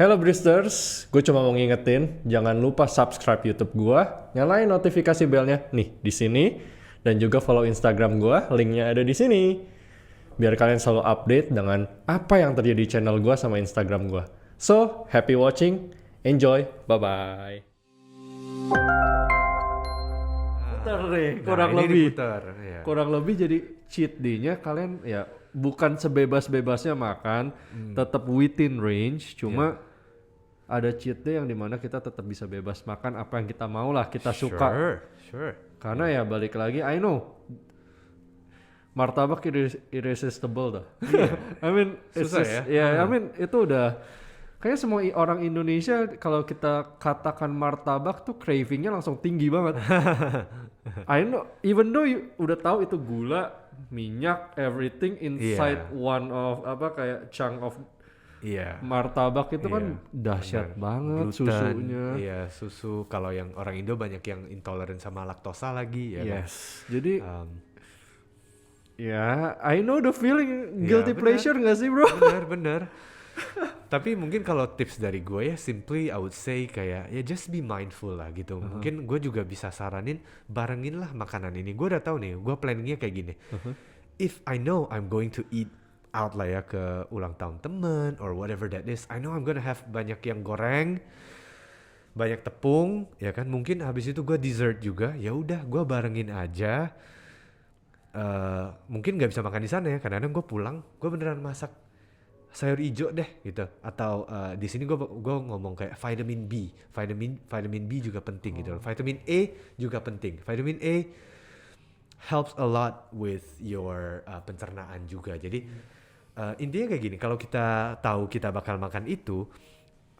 Hello Bristers, gue cuma mau ngingetin, jangan lupa subscribe YouTube gue, nyalain notifikasi belnya nih di sini, dan juga follow Instagram gue, linknya ada di sini. Biar kalian selalu update dengan apa yang terjadi di channel gue sama Instagram gue. So, happy watching, enjoy, bye-bye. Putar deh, kurang ini lebih. diputar, ya. Kurang lebih jadi cheat day-nya kalian ya bukan sebebas-bebasnya makan, tetap within range, cuma ada cheat day yang dimana kita tetap bisa bebas makan apa yang kita mau lah, kita suka. Sure. Karena ya balik lagi, I know martabak irresistible dah. I mean, it's Susah just, ya? I mean itu udah kayak semua orang Indonesia kalau kita katakan martabak tuh cravingnya langsung tinggi banget. I know, even though udah tahu itu gula, minyak, everything inside one of apa kayak chunk of Iya. martabak itu kan Iya, dahsyat benar. banget Gluten, susunya. Iya, susu. Kalau yang orang Indo banyak yang intoleran sama laktosa lagi, ya kan? Yes. Jadi Um, ya, I know the feeling, Iya, guilty benar. pleasure gak sih bro? bener. Tapi mungkin kalau tips dari gue ya, simply I would say kayak ya just be mindful lah gitu. Mungkin gue juga bisa saranin barengin lah makanan ini. Gue udah tahu nih, gue planningnya kayak gini. If I know I'm going to eat out lah ya ke ulang tahun temen or whatever that is, I know I'm gonna have banyak yang goreng, banyak tepung, ya kan? Mungkin habis itu gue dessert juga. Ya udah, gue barengin aja. Mungkin nggak bisa makan di sana ya. Kadang-kadang gue pulang, gue beneran masak sayur hijau deh gitu. Atau di sini gue ngomong kayak vitamin B juga penting gitu. Vitamin A juga penting. Vitamin A helps a lot with your pencernaan juga. Jadi intinya kayak gini, kalau kita tahu kita bakal makan itu,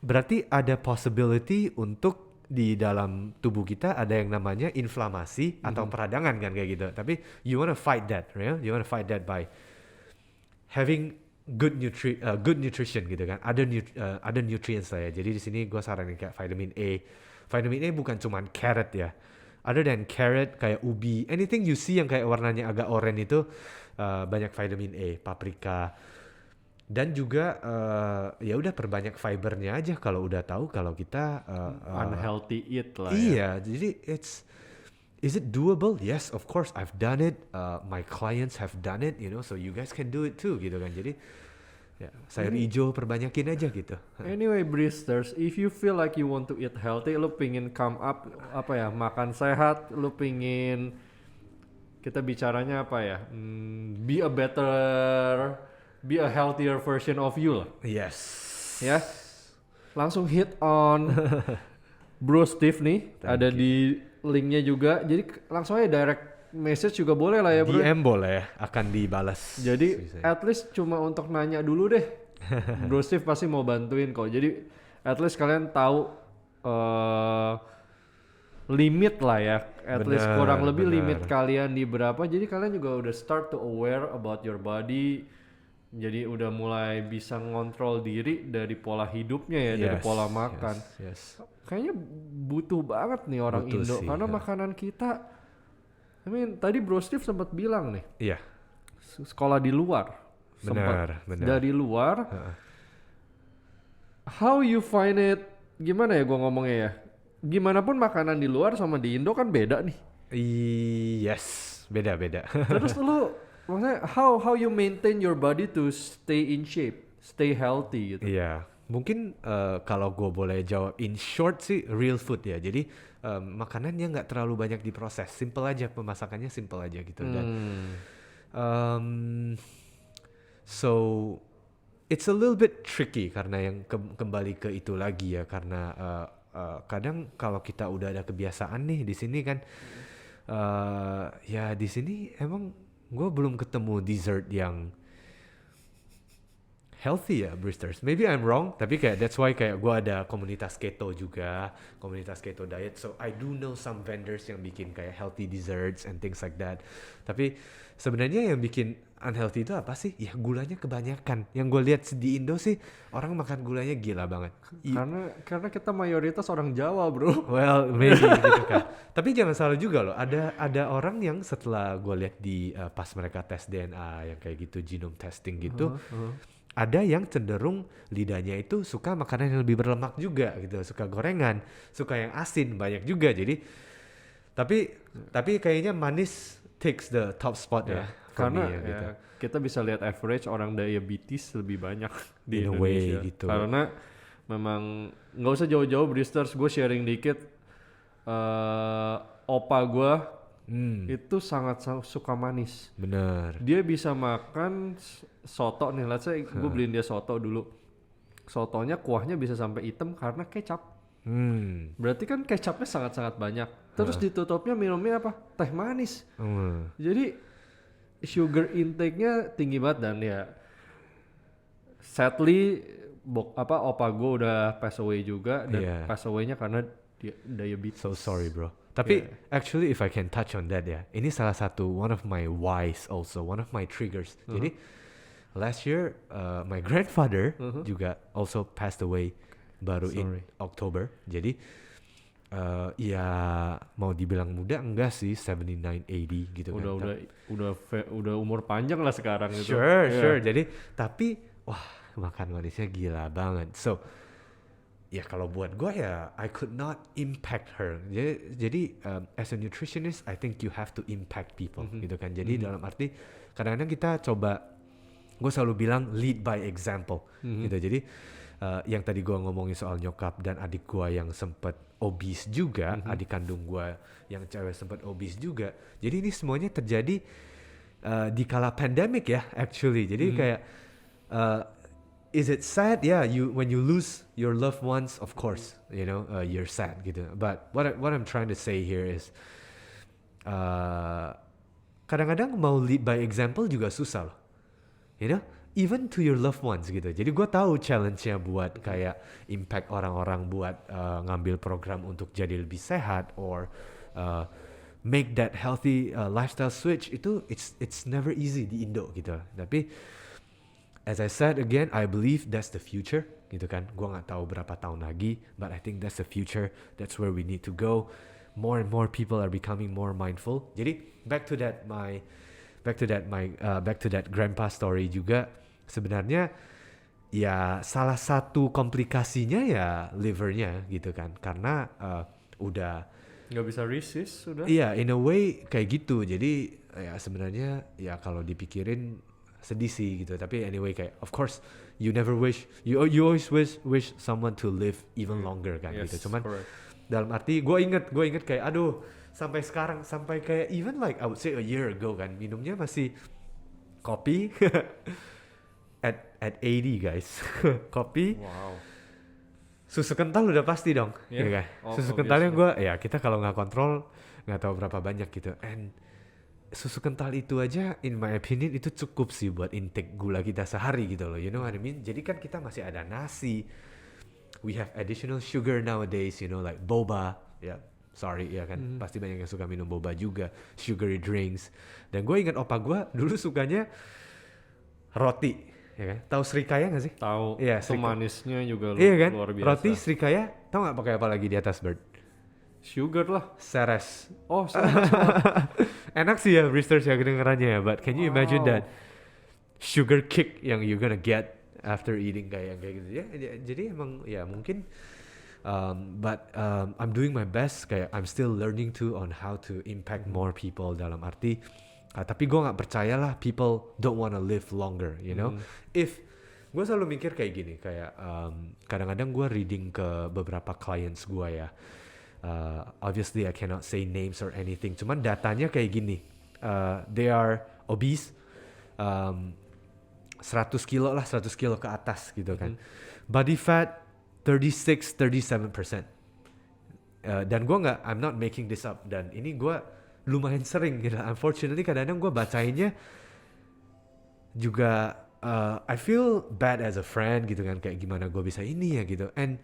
berarti ada possibility untuk di dalam tubuh kita ada yang namanya inflamasi atau peradangan kan kayak gitu. Tapi you wanna fight that, right? You wanna fight that by having good nutrition gitu kan. Ada nutrients lah ya. Jadi di sini gue saranin kayak vitamin A. Vitamin A bukan cuman carrot ya. Other than carrot kayak ubi, anything you see yang kayak warnanya agak oranye itu banyak vitamin A, paprika. Dan juga ya udah perbanyak fibernya aja kalau udah tahu kalau kita Unhealthy eat lah ya. iya, jadi is it doable? Yes, of course I've done it. My clients have done it, you know, so you guys can do it too gitu kan. Jadi ya, sayur hijau perbanyakin aja gitu. Anyway, Bristers, if you feel like you want to eat healthy, lu pingin come up apa ya, makan sehat, lu pingin kita bicaranya apa ya, be a healthier version of you lah, Yes. ya. Langsung hit on Bro Steve nih, ada di linknya juga. Jadi langsung aja direct message juga boleh lah ya bro. DM boleh, akan dibalas. Jadi at least cuma untuk nanya dulu deh. Bro Steve pasti mau bantuin kok. Jadi at least kalian tahu limit lah ya. At least kurang lebih limit kalian di berapa. Jadi kalian juga udah start to aware about your body. Jadi udah mulai bisa ngontrol diri dari pola hidupnya ya, dari pola makan. Yes. Kayaknya butuh banget nih orang Butuh Indo sih, karena makanan kita. I mean, tadi Bro Steve sempat bilang nih, Iya. sekolah di luar. Benar. Dari luar. How you find it? Gimana ya gua ngomongnya ya? Gimana pun makanan di luar sama di Indo kan beda nih. Yes, beda. Terus lu maksudnya how you maintain your body to stay in shape, stay healthy gitu. Iya, mungkin kalau gue boleh jawab in short sih real food ya. Jadi makanannya nggak terlalu banyak diproses, simple aja pemasakannya simple aja gitu. Dan so it's a little bit tricky karena yang kembali ke itu lagi ya, karena kadang kalau kita udah ada kebiasaan nih di sini kan, ya di sini emang gue belum ketemu dessert yang healthy ya, Bristers. Maybe I'm wrong, tapi kayak that's why kayak gue ada komunitas keto juga, komunitas keto diet. So I do know some vendors yang bikin kayak healthy desserts and things like that. Tapi sebenarnya yang bikin unhealthy itu apa sih? Ya gulanya kebanyakan. Yang gue lihat di Indo sih orang makan gulanya gila banget. Karena kita mayoritas orang Jawa, bro. Well, maybe gitu kan. Tapi jangan salah juga loh. Ada orang yang setelah gue lihat di pas mereka tes DNA yang kayak gitu, genome testing gitu, ada yang cenderung lidahnya itu suka makanan yang lebih berlemak juga gitu, suka gorengan, suka yang asin banyak juga. Jadi tapi kayaknya manis takes the top spot ya, for me Karena ya gitu. kita bisa lihat average orang diabetes lebih banyak di In a way Indonesia. gitu. Karena memang nggak usah jauh-jauh Bristers, gue sharing dikit. Opa gue itu sangat suka manis. Bener. Dia bisa makan soto nih, let's say gue beliin dia soto dulu. Sotonya kuahnya bisa sampai hitam karena kecap. Berarti kan kecapnya sangat-sangat banyak. Terus ditutupnya minumnya apa? Teh manis. Jadi sugar intake-nya tinggi banget dan ya sadly opa gue udah pass away juga dan Yeah. pass away-nya karena diabetes. So sorry bro. Tapi actually if I can touch on that ya, ini salah satu one of my whys also, one of my triggers. Jadi last year my grandfather juga also passed away baru in October. Jadi ya mau dibilang muda enggak sih, 79 80 gitu kan. Udah umur panjang lah sekarang gitu. Sure. Jadi tapi wah makan manisnya gila banget. So ya kalau buat gue ya I could not impact her. Jadi as a nutritionist I think you have to impact people gitu kan. Jadi dalam arti kadang-kadang kita coba, gue selalu bilang lead by example gitu. Jadi yang tadi gue ngomongin soal nyokap dan adik gue yang sempet obese juga, adik kandung gue yang cewek sempet obese juga. Jadi ini semuanya terjadi di kala pandemic ya actually. Jadi kayak is it sad? Yeah, when you lose your loved ones, of course, you know, you're sad gitu. But what I'm trying to say here is, kadang-kadang mau lead by example juga susah loh, you know, even to your loved ones gitu. Jadi gue tahu challenge-nya buat kayak impact orang-orang buat ngambil program untuk jadi lebih sehat or make that healthy lifestyle switch itu it's never easy di Indo gitu. Tapi as I said again, I believe that's the future, gitu kan. Gua nggak tahu berapa tahun lagi, but I think that's the future. That's where we need to go. More and more people are becoming more mindful. Jadi back to that grandpa story juga. Sebenarnya ya salah satu komplikasinya ya livernya, gitu kan. Karena udah nggak bisa resist sudah. Iya, in a way kayak gitu. Jadi ya sebenarnya ya kalau dipikirin sedih sih gitu, tapi anyway kayak of course you never wish, you always wish someone to live even longer kan. Yes, gitu. Cuman correct. dalam arti gue inget kayak aduh sampai sekarang, sampai kayak even like I would say a year ago kan minumnya masih kopi at 80 guys. Kopi, Wow. susu kental udah pasti dong, Yeah. ya kan? Oh, Susu kentalnya gue ya kita kalau nggak kontrol nggak tahu berapa banyak gitu. And susu kental itu aja in my opinion itu cukup sih buat intake gula kita sehari gitu loh, you know what I mean? Jadi kan kita masih ada nasi, we have additional sugar nowadays, you know, like boba, ya sorry ya kan, pasti banyak yang suka minum boba juga, sugary drinks. Dan gue ingat opa gue dulu sukanya roti, ya kan? Tahu srikaya nggak sih? Tahu. Iya, Itu manisnya juga Iya kan? luar biasa. Roti srikaya, tahu nggak pakai apa lagi di atas, Bird? Sugar lah. Ceres. Oh, Enak sih ya Bristers ya kedengerannya ya, but can you imagine Wow. that sugar kick yang you gonna get after eating kayak gitu ya? Jadi emang ya mungkin, but I'm doing my best, kayak I'm still learning too on how to impact more people dalam arti, tapi gue nggak percaya lah people don't wanna live longer, you know? If gue selalu mikir kayak gini, kayak kadang-kadang gue reading ke beberapa clients gue ya. Obviously I cannot say names or anything, cuman datanya kayak gini, they are obese, 100 kilo ke atas gitu kan, body fat 36-37%, dan gue nggak, I'm not making this up, dan ini gue lumayan sering gitu. Unfortunately kadang-kadang gue bacainnya juga I feel bad as a friend gitu kan, kayak gimana gue bisa ini ya gitu. And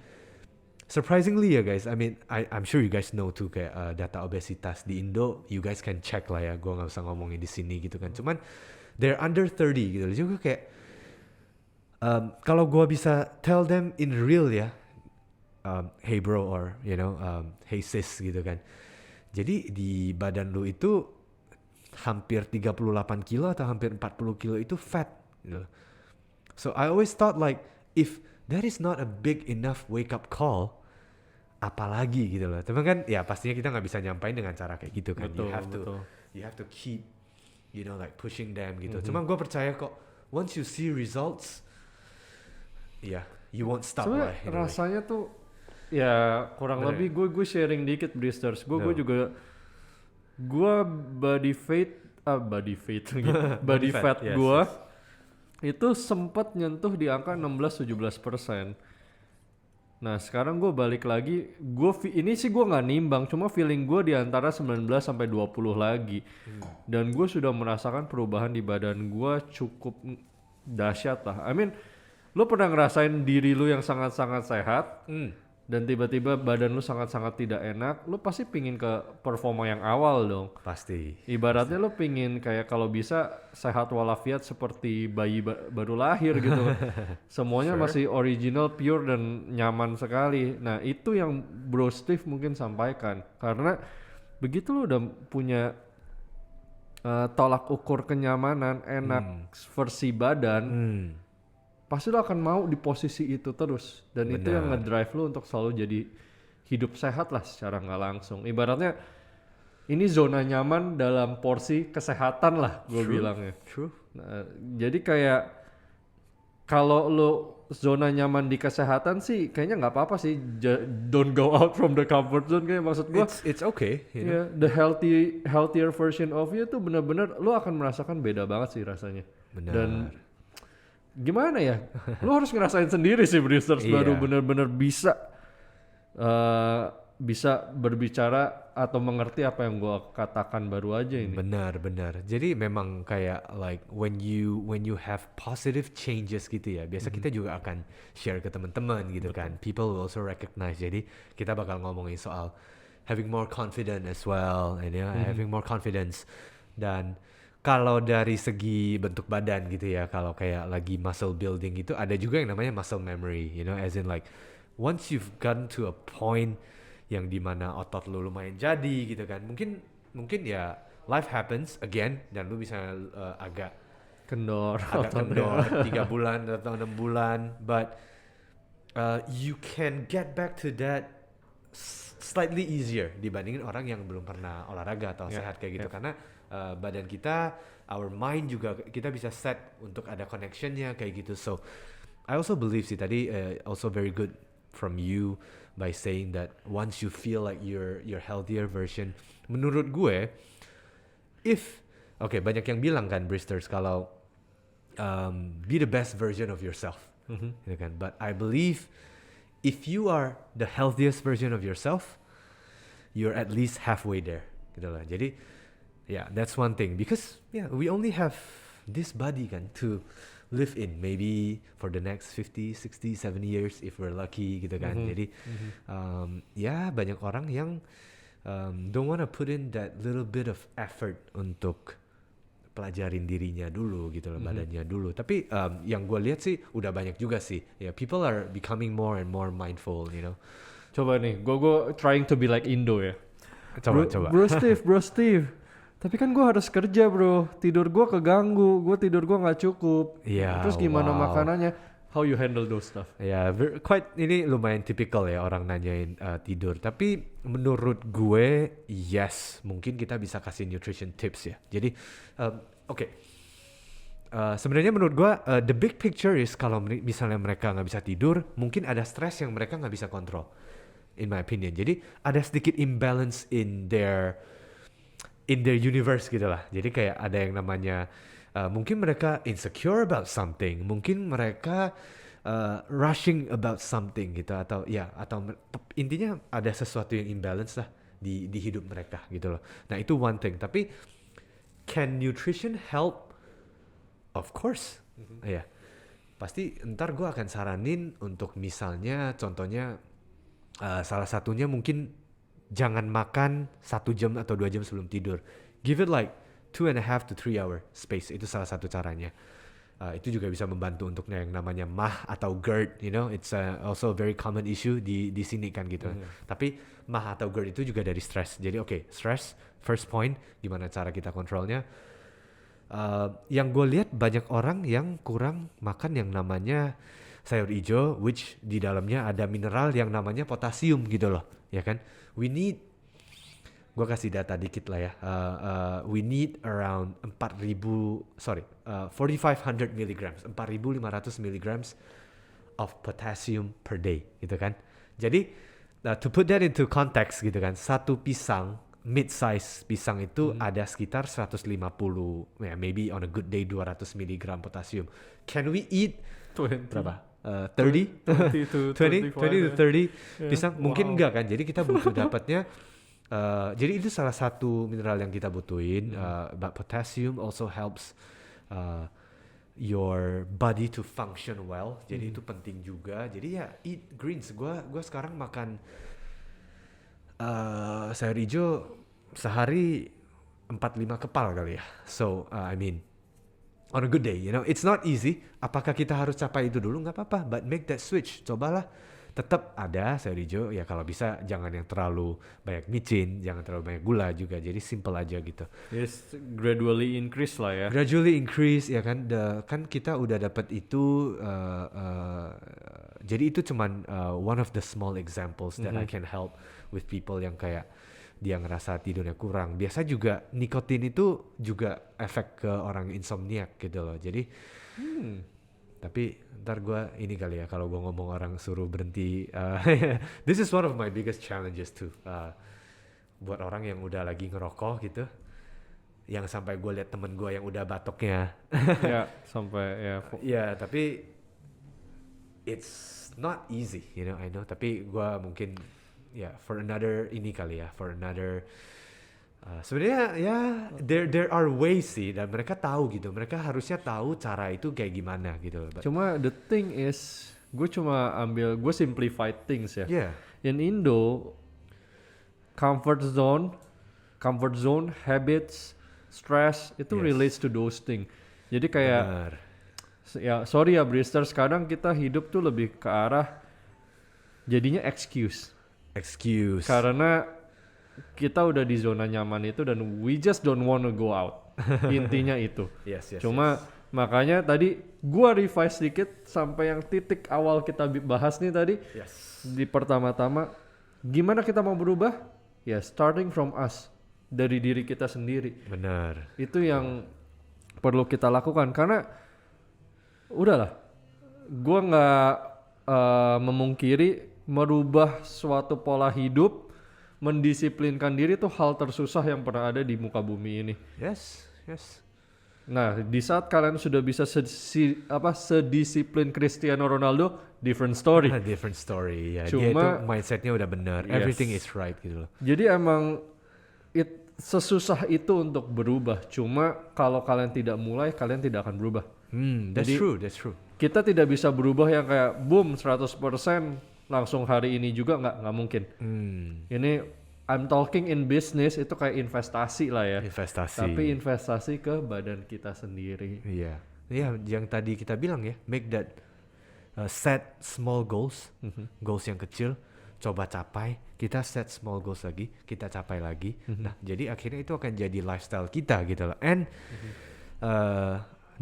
surprisingly ya guys, I mean I'm sure you guys know tuh kayak data obesitas di Indo, you guys can check lah ya, gue nggak usah ngomongin di sini gitu kan. Cuman they're under 30 gitu juga kayak kalau gue bisa tell them in real ya, hey bro or you know, hey sis gitu kan. Jadi di badan lu itu hampir 38 kilo atau hampir 40 kilo itu fat gitu. So I always thought like if that is not a big enough wake up call, apalagi gitu loh. Tapi kan ya pastinya kita nggak bisa nyampain dengan cara kayak gitu kan. Betul, betul. You have to keep like pushing them gitu. Cuma gue percaya kok once you see results, you won't stop Sebenarnya lah. rasanya tuh ya kurang Bener lebih gue sharing dikit Bristers. Gue No. juga gue body fat yes, gue yes. itu sempat nyentuh di angka 16-17%. Nah sekarang gue balik lagi, ini sih gue nggak nimbang, cuma feeling gue di antara 19 sampai 20 lagi. Dan gue sudah merasakan perubahan di badan gue cukup dahsyat lah. I mean, lo pernah ngerasain diri lo yang sangat-sangat sehat, dan tiba-tiba badan lu sangat-sangat tidak enak, lu pasti pingin ke performa yang awal dong. Pasti. Ibaratnya lu pingin kayak kalau bisa sehat walafiat seperti bayi baru lahir gitu. Semuanya masih original, pure dan nyaman sekali. Nah itu yang Bro Steve mungkin sampaikan. Karena begitu lu udah punya tolak ukur kenyamanan, enak versi badan, pasti lo akan mau di posisi itu terus. Dan itu yang ngedrive lo untuk selalu jadi hidup sehat lah secara nggak langsung. Ibaratnya ini zona nyaman dalam porsi kesehatan lah gue bilangnya. True. Nah, jadi kayak kalau lo zona nyaman di kesehatan sih kayaknya nggak apa-apa sih. Don't go out from the comfort zone kayak maksud gue. It's okay. You know? The healthier version of you tuh benar-benar lo akan merasakan beda banget sih rasanya. Benar. Dan gimana ya, lu harus ngerasain sendiri sih Bristers baru benar-benar bisa berbicara atau mengerti apa yang gua katakan baru aja ini. Benar. Jadi memang kayak like when you have positive changes gitu ya, biasa kita juga akan share ke teman-teman gitu kan. People will also recognize. Jadi kita bakal ngomongin soal having more confidence as well, and having more confidence. Dan kalau dari segi bentuk badan gitu ya, kalau kayak lagi muscle building gitu, ada juga yang namanya muscle memory, as in like once you've gotten to a point yang dimana otot lu lumayan jadi gitu kan, mungkin ya life happens again dan lu bisa agak kendor 3 bulan atau 6 bulan, but you can get back to that slightly easier dibandingin orang yang belum pernah olahraga atau sehat kayak gitu, karena badan kita, our mind juga kita bisa set untuk ada connectionnya kayak gitu. So I also believe sih tadi also very good from you by saying that once you feel like your healthier version, menurut gue banyak yang bilang kan Bristers kalau be the best version of yourself, gitu kan. But I believe if you are the healthiest version of yourself, you're at least halfway there, gitu lah. Jadi that's one thing, because we only have this body kan to live in maybe for the next 50, 60, 70 years if we're lucky gitu kan. Jadi banyak orang yang don't wanna put in that little bit of effort untuk pelajarin dirinya dulu gitu loh, badannya dulu. Tapi yang gue lihat sih udah banyak juga sih. People are becoming more and more mindful, Coba nih, gue trying to be like Indo ya. Coba. Bro Steve. Tapi kan gue harus kerja bro, tidur gue keganggu, tidur gue nggak cukup. Terus gimana makanannya? How you handle those stuff? Ini lumayan typical ya orang nanyain tidur. Tapi menurut gue, yes, mungkin kita bisa kasih nutrition tips ya. Jadi, sebenarnya menurut gue, the big picture is kalau misalnya mereka nggak bisa tidur, mungkin ada stres yang mereka nggak bisa kontrol, in my opinion. Jadi ada sedikit imbalance in their universe gitu lah. Jadi kayak ada yang namanya mungkin mereka insecure about something, mungkin mereka rushing about something gitu, atau intinya ada sesuatu yang imbalance lah di hidup mereka gitu loh. Nah itu one thing. Tapi can nutrition help? Of course. Pasti ntar gue akan saranin untuk misalnya contohnya salah satunya mungkin jangan makan 1 jam atau 2 jam sebelum tidur. Give it like 2.5 to 3 hour space. Itu salah satu caranya. Itu juga bisa membantu untuk yang namanya MAH atau GERD. It's also a very common issue di sini kan gitu. Tapi MAH atau GERD itu juga dari stress. Jadi stress, first point, gimana cara kita kontrolnya. Yang gue lihat banyak orang yang kurang makan yang namanya sayur hijau, which di dalamnya ada mineral yang namanya potasium gitu loh, ya kan? We need, gue kasih data dikit lah ya. We need around 4,500 milligrams, 4,500 milligrams of potassium per day, gitu kan? Jadi to put that into context gitu kan, satu pisang mid-size pisang itu ada sekitar 150, ya maybe on a good day 200 mg potasium. Can we eat 20. berapa? 30? 20 to 20 to 30 Yeah. pisang? Mungkin Wow. enggak kan, jadi kita butuh dapatnya. Jadi itu salah satu mineral yang kita butuhin. But potassium also helps your body to function well. Jadi itu penting juga. Jadi ya eat greens. Gua sekarang makan sayur hijau sehari 4-5 kepal kali ya. So I mean on a good day, you know, it's not easy. Apakah kita harus capai itu dulu? Nggak apa-apa, but make that switch. Cobalah. Tetap ada sayur hijau, ya kalau bisa jangan yang terlalu banyak micin, jangan terlalu banyak gula juga. Jadi simple aja gitu. Yes, gradually increase lah ya. Gradually increase, ya kan? Kan kita udah dapat itu. Jadi itu cuman one of the small examples that I can help with people yang kayak dia ngerasa tidurnya kurang. Biasa juga nikotin itu juga efek ke orang insomniac gitu loh. Jadi tapi ntar gue ini kali ya, kalau gue ngomong orang suruh berhenti. This is one of my biggest challenges too. Buat orang yang udah lagi ngerokok gitu, yang sampai gue liat temen gue yang udah batoknya. Ya, sampai ya. Ya tapi it's not easy, you know, I know. Tapi gue mungkin ya for another ini kali ya, for another. Sebenarnya ya there are ways sih, dan mereka tahu gitu, mereka harusnya tahu cara itu kayak gimana gitu. Cuma the thing is, gue simplified things ya. Yeah. In Indo, comfort zone, habits, stress itu Yes. relates to those things. Jadi kayak Benar. ya sorry ya Bristers, kadang kita hidup tuh lebih ke arah jadinya excuse. Karena kita udah di zona nyaman itu dan we just don't wanna go out. Intinya itu. Yes. Cuma makanya tadi gua revise sedikit sampai yang titik awal kita bahas nih tadi. Yes. Di pertama-tama gimana kita mau berubah? Ya starting from us, dari diri kita sendiri. Benar. Itu yang perlu kita lakukan, karena udahlah, gua nggak memungkiri merubah suatu pola hidup, mendisiplinkan diri itu hal tersusah yang pernah ada di muka bumi ini. Yes. Nah, di saat kalian sudah bisa sedisiplin Cristiano Ronaldo, different story. Different story ya. Dia Cuma- itu mindsetnya udah benar. Yes. Everything is right gitu loh. Jadi emang sesusah itu untuk berubah. Cuma kalau kalian tidak mulai, kalian tidak akan berubah. That's Jadi- true. Kita tidak bisa berubah yang kayak boom 100% langsung hari ini juga, nggak mungkin. Ini I'm talking in business, itu kayak investasi lah ya. Investasi. Tapi investasi ke badan kita sendiri. Iya, yang tadi kita bilang ya, make that set small goals, goals yang kecil, coba capai. Kita set small goals lagi, kita capai lagi. Nah, jadi akhirnya itu akan jadi lifestyle kita gitu loh. And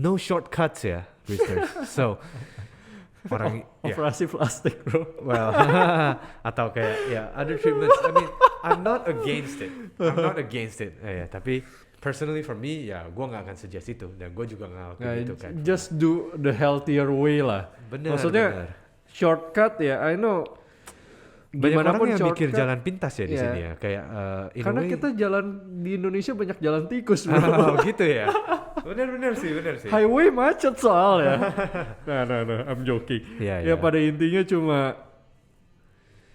no shortcuts ya, Bristers. So orang ya, Operasi plastik bro. well, atau kayak ya other treatments. I mean, I'm not against it. Ya, tapi personally for me ya, gue nggak akan suggest itu, dan gue juga nggak lakuin Nah, itu kan. just do the healthier way lah. Bener, Maksudnya bener. shortcut ya, I know. Banyak Gimana orang pun yang mikir shortcut, jalan pintas ya di Iya. sini ya, kayak in a karena way- kita jalan di Indonesia banyak jalan tikus bro. Oh gitu ya. Bener sih. Highway macet soalnya. Nah, I'm joking. Iya. Ya pada intinya cuma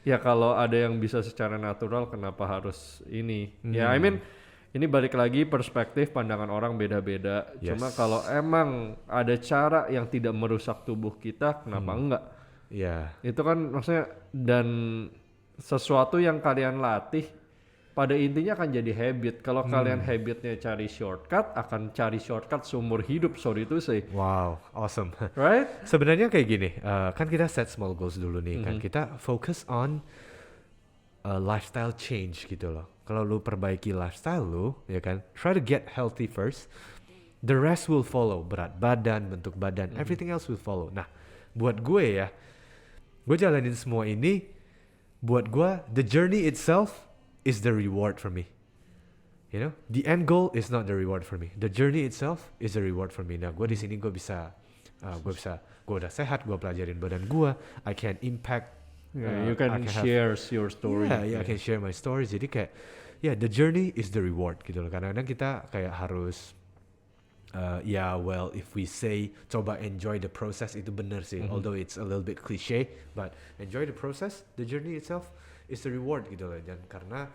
ya kalau ada yang bisa secara natural, kenapa harus ini? Ya I mean ini balik lagi perspektif pandangan orang beda-beda. Yes. Cuma kalau emang ada cara yang tidak merusak tubuh kita, kenapa enggak? Iya. Itu kan maksudnya, dan sesuatu yang kalian latih pada intinya akan jadi habit. Kalau kalian habitnya cari shortcut, akan cari shortcut seumur hidup, sorry to say. Wow, awesome. Right? Sebenarnya kayak gini, kan kita set small goals dulu nih kan. Kita focus on lifestyle change gitu loh. Kalau lu perbaiki lifestyle lu, ya kan, try to get healthy first. the rest will follow. Berat badan, bentuk badan, everything else will follow. Nah, buat gue ya, gue jalanin semua ini, buat gue, the journey itself is the reward for me. You know, the end goal is not the reward for me. The journey itself is the reward for me. Nah, gue di sini gue udah sehat, gue pelajarin badan gue, I can impact. You can share your story. Yeah, I can share my stories. Jadi kayak, the journey is the reward gitu loh. Kadang-kadang kita kayak harus, well, if we say coba enjoy the process, itu benar sih. Although it's a little bit cliche, but enjoy the process, the journey itself is the reward gitu loh. Dan karena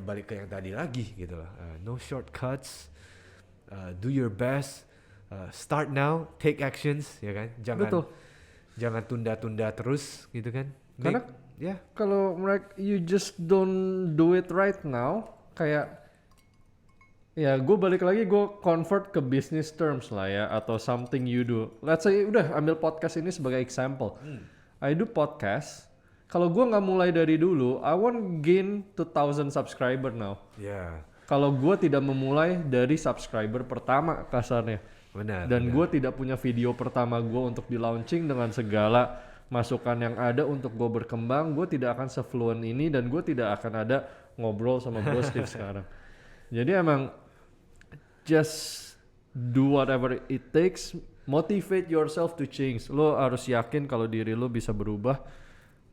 balik ke yang tadi lagi gitu loh. No shortcuts, do your best, start now, take actions, ya kan? Jangan tunda-tunda terus gitu kan? Karena kalau you just don't do it right now, kayak gue balik lagi, gue convert ke business terms lah ya, atau something you do. Let's say udah ambil podcast ini sebagai example. I do podcast. Kalau gue nggak mulai dari dulu, I won't gain 2,000 subscriber now. Kalau gue tidak memulai dari subscriber pertama kasarnya. Benar. Dan gue tidak punya video pertama gue untuk di launching dengan segala masukan yang ada untuk gue berkembang, gue tidak akan se-fluent ini dan gue tidak akan ada ngobrol sama Bro Steve sekarang. Jadi emang just do whatever it takes, motivate yourself to change. Lo harus yakin kalau diri lo bisa berubah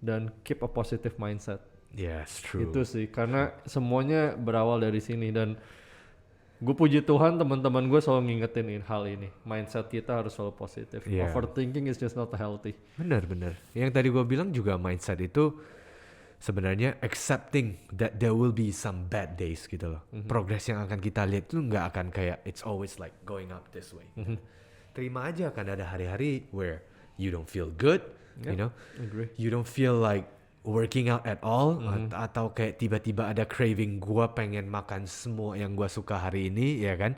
dan keep a positive mindset. Yes, true. Itu sih, karena semuanya berawal dari sini dan gue puji Tuhan teman-teman gue selalu ngingetin hal ini. Mindset kita harus selalu positif. Overthinking is just not healthy. Benar. Yang tadi gue bilang juga mindset itu sebenarnya accepting that there will be some bad days gitu loh. Progress yang akan kita lihat itu nggak akan kayak it's always like going up this way. Terima aja akan ada hari-hari where you don't feel good, you know, you don't feel like working out at all, atau kayak tiba-tiba ada craving gue pengen makan semua yang gue suka hari ini, ya kan,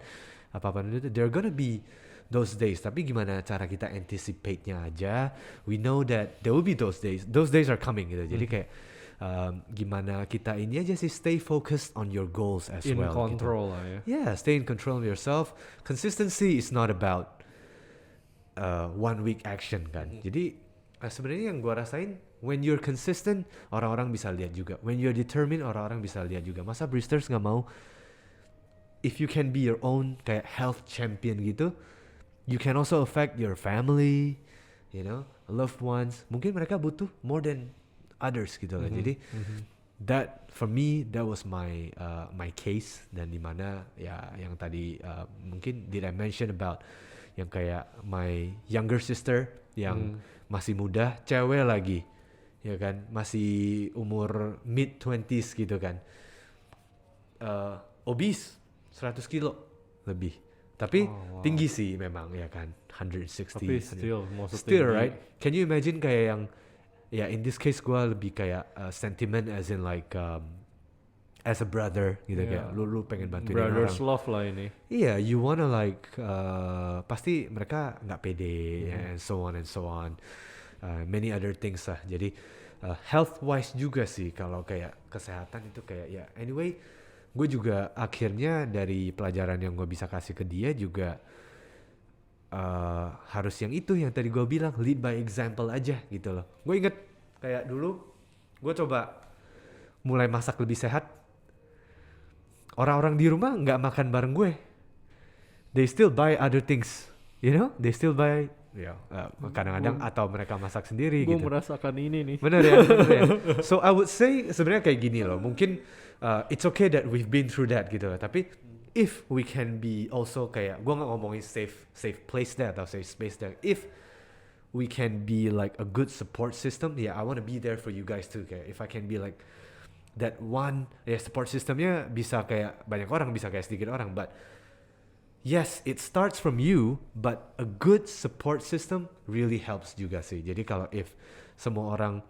apa-apa itu, there gonna be those days. Tapi gimana cara kita anticipate-nya aja, we know that there will be those days are coming gitu. Jadi kayak gimana kita ini aja sih, stay focused on your goals as in well. In control gitu. lah ya. Yeah, stay in control of yourself. Consistency is not about 1 week action kan. Jadi sebenarnya yang gue rasain, when you're consistent, orang-orang bisa lihat juga. When you're determined, orang-orang bisa lihat juga. Masa Bristers nggak mau? If you can be your own kayak health champion gitu, you can also affect your family, you know, loved ones. Mungkin mereka butuh more than others gitu lah. Jadi that for me, that was my my case. Dan dimana ya yang tadi mungkin did I mention about yang kayak my younger sister yang masih muda, cewek lagi, ya kan, masih umur mid-20s gitu kan, obese 100 kilo lebih, tapi tinggi sih memang, ya kan, 160. Tapi still right? Can you imagine kayak yang, in this case gue lebih kayak sentiment as in like as a brother gitu, kayak lu pengen bantuin brothers orang. Love lah ini. Iya, you wanna like pasti mereka nggak pede and so on, many other things lah. Jadi health wise juga sih, kalau kayak kesehatan itu kayak anyway, gue juga akhirnya dari pelajaran yang gue bisa kasih ke dia juga harus yang itu yang tadi gue bilang, lead by example aja gitu loh. Gue inget kayak dulu gue coba mulai masak lebih sehat. Orang-orang di rumah nggak makan bareng gue. They still buy other things, you know? They still buy, kadang-kadang atau mereka masak sendiri gitu. Gue merasakan ini nih. Bener ya. So I would say sebenarnya kayak gini loh. Mungkin it's okay that we've been through that gitu. Tapi if we can be also kayak, gue nggak ngomongin safe place there atau safe space there. If we can be like a good support system, I want to be there for you guys too. Kayak if I can be like that one, support systemnya bisa kayak banyak orang, bisa kayak sedikit orang, but yes, it starts from you, but a good support system really helps juga sih. Jadi kalau if semua orang,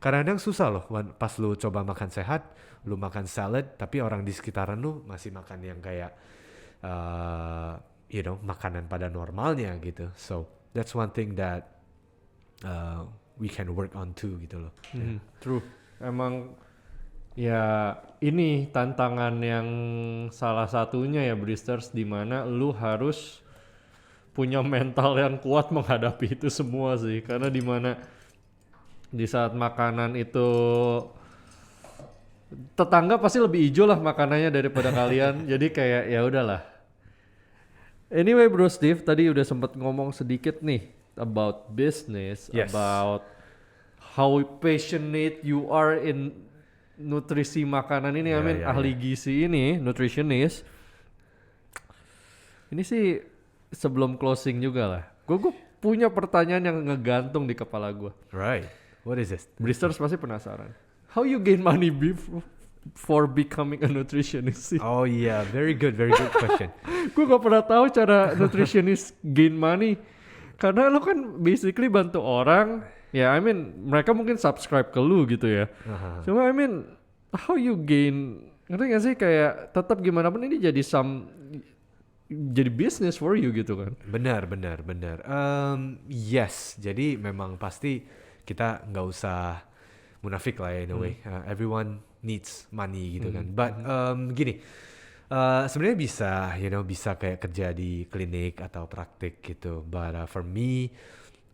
kadang-kadang susah loh pas lu coba makan sehat, lu makan salad, tapi orang di sekitaran lu masih makan yang kayak makanan pada normalnya gitu. So that's one thing that we can work on too gitu loh. True. Emang Ya, ini tantangan yang salah satunya ya Bristers, di mana lu harus punya mental yang kuat menghadapi itu semua sih. Karena di mana di saat makanan itu tetangga pasti lebih hijau lah makanannya daripada kalian. Jadi kayak ya udahlah. Anyway Bro Steve, tadi udah sempat ngomong sedikit nih about business, Yes. about how passionate you are in nutrisi makanan ini. I mean ahli gizi ini, nutritionist. Ini sih sebelum closing juga lah. Gue punya pertanyaan yang ngegantung di kepala gue. Right. What is this? Bristers pasti penasaran. How you gain money for becoming a nutritionist sih? Oh yeah, very good question. Gue gak pernah tahu cara nutritionist gain money. Karena lo kan basically bantu orang. Ya I mean mereka mungkin subscribe ke lu gitu ya. Cuma I mean how you gain, ngerti gak sih kayak tetap gimana pun ini jadi jadi business for you gitu kan. Benar. Yes, jadi memang pasti kita nggak usah munafik lah ya in a way. Everyone needs money gitu kan. But gini, sebenarnya bisa kayak kerja di klinik atau praktik gitu. But for me,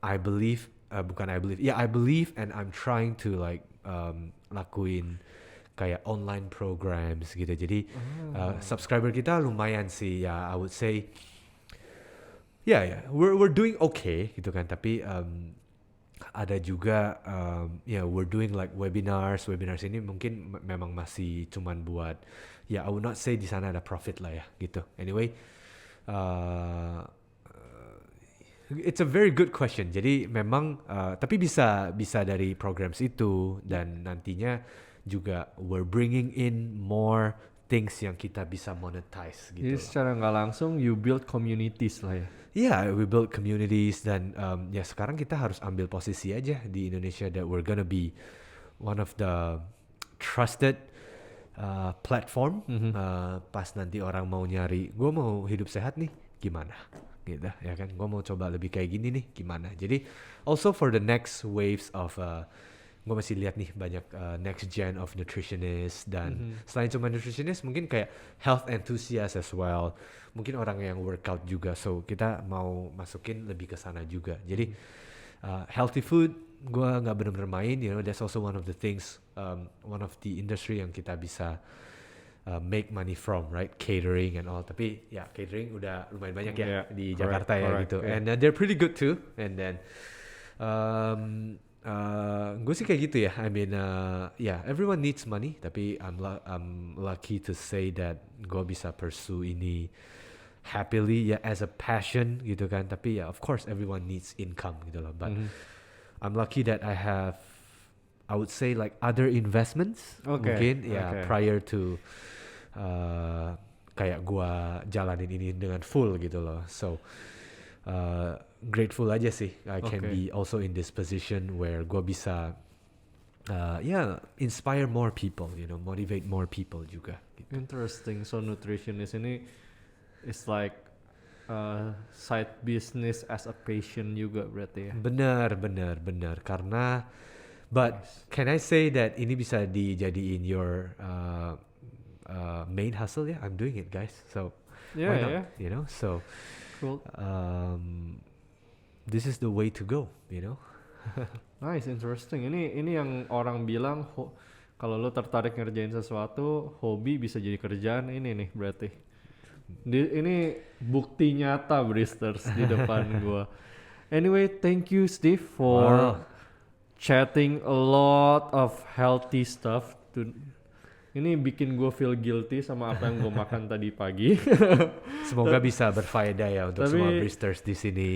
I believe and I'm trying to like lakuin kayak online programs gitu. Jadi subscriber kita lumayan sih ya, I would say. We're doing okay gitu kan. Tapi ada juga we're doing like webinars ini mungkin memang masih cuman buat I would not say di sana ada profit lah ya gitu. Anyway, it's a very good question. Jadi memang tapi bisa dari programs itu, dan nantinya juga we're bringing in more things yang kita bisa monetize gitu. Jadi secara nggak langsung you build communities lah ya. Yeah, we build communities, dan sekarang kita harus ambil posisi aja di Indonesia that we're gonna be one of the trusted platform. Pas nanti orang mau nyari, gue mau hidup sehat nih, gimana? Gitu ya kan, gue mau coba lebih kayak gini nih, gimana? Jadi also for the next waves of gue masih lihat nih banyak next gen of nutritionists, dan selain cuma nutritionist mungkin kayak health enthusiast as well, mungkin orang yang workout juga, so kita mau masukin lebih ke sana juga. Jadi healthy food gue nggak benar-benar main, that's also one of the things, one of the industry yang kita bisa make money from, right? Catering and all. Tapi catering udah lumayan banyak ya di Jakarta gitu. And they're pretty good too. And then gue sih kayak gitu ya. I mean, everyone needs money. Tapi I'm lucky to say that gue bisa pursue ini happily as a passion gitu kan. Tapi of course everyone needs income gitu loh. But I'm lucky that I have, I would say like other investments mungkin prior to kayak gue jalanin ini dengan full gitu loh. So grateful aja sih I can be also in this position where gue bisa inspire more people, motivate more people juga gitu. Interesting. So nutritionist ini is like side business as a passion juga berarti ya. Benar karena but can I say that ini bisa dijadiin your main hustle ya? I'm doing it guys, so why not? So cool. This is the way to go, Nice, interesting. Ini yang orang bilang kalau lo tertarik ngerjain sesuatu, hobi bisa jadi kerjaan, ini nih berarti. Ini bukti nyata Bristers di depan gua. Anyway, thank you Steve for chatting a lot of healthy stuff. Ini bikin gue feel guilty sama apa yang gue makan tadi pagi. Semoga bisa berfaedah ya untuk semua Bristers di sini.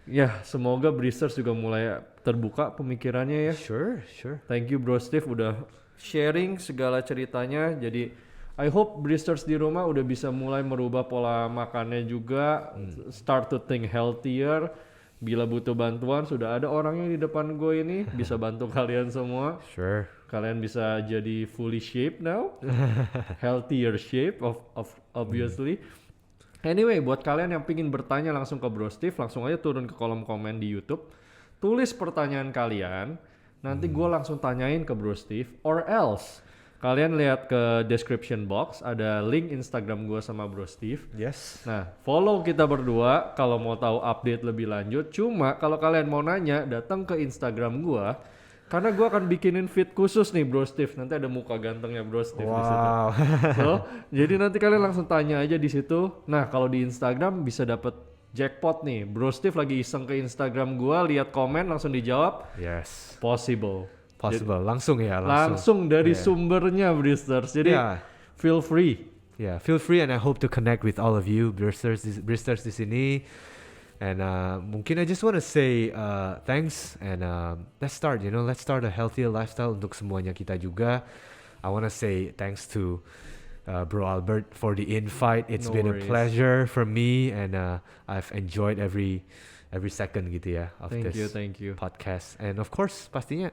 Ya, semoga Bristers juga mulai terbuka pemikirannya ya. Sure. Thank you Bro Steve udah sharing segala ceritanya. Jadi I hope Bristers di rumah udah bisa mulai merubah pola makannya juga. Start to think healthier. Bila butuh bantuan, sudah ada orangnya di depan gue ini bisa bantu kalian semua. Sure. Kalian bisa jadi fully shaped now, healthier shape of obviously. Anyway, buat kalian yang pingin bertanya langsung ke Bro Steve, langsung aja turun ke kolom komen di YouTube, tulis pertanyaan kalian, nanti gue langsung tanyain ke Bro Steve. Or else, Kalian lihat ke description box, ada link Instagram gue sama Bro Steve. Yes. Nah, follow kita berdua kalau mau tahu update lebih lanjut. Cuma kalau kalian mau nanya, datang ke Instagram gue. Karena gue akan bikinin feed khusus nih Bro Steve. Nanti ada muka gantengnya Bro Steve di situ. Wow. So, jadi nanti kalian langsung tanya aja di situ. Nah, kalau di Instagram bisa dapet jackpot nih. Bro Steve lagi iseng ke Instagram gue, lihat komen langsung dijawab. Yes. Possible. Possible. Langsung ya, Langsung dari Yeah. sumbernya Bristers. Jadi Yeah. feel free. Yeah, feel free and I hope to connect with all of you Bristers di sini. And mungkin I just want to say thanks and let's start a healthier lifestyle untuk semuanya kita juga. I want to say thanks to Bro Albert for the invite. It's No been worries. a pleasure for me and I've enjoyed every second gitu ya of Thank this you. podcast. And of course pastinya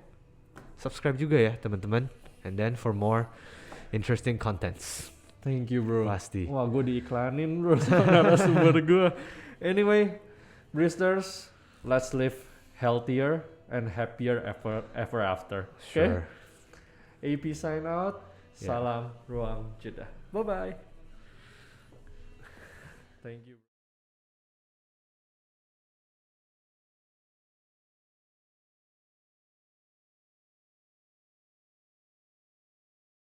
subscribe juga ya teman-teman. And then for more interesting contents. Thank you bro. Pasti. Wah gue diiklanin bro sama narasumber gue. Anyway, Bristers, let's live healthier and happier ever after. Okay? Sure. AP sign out. Yeah. Salam Ruang Jeddah. Bye bye. Thank you.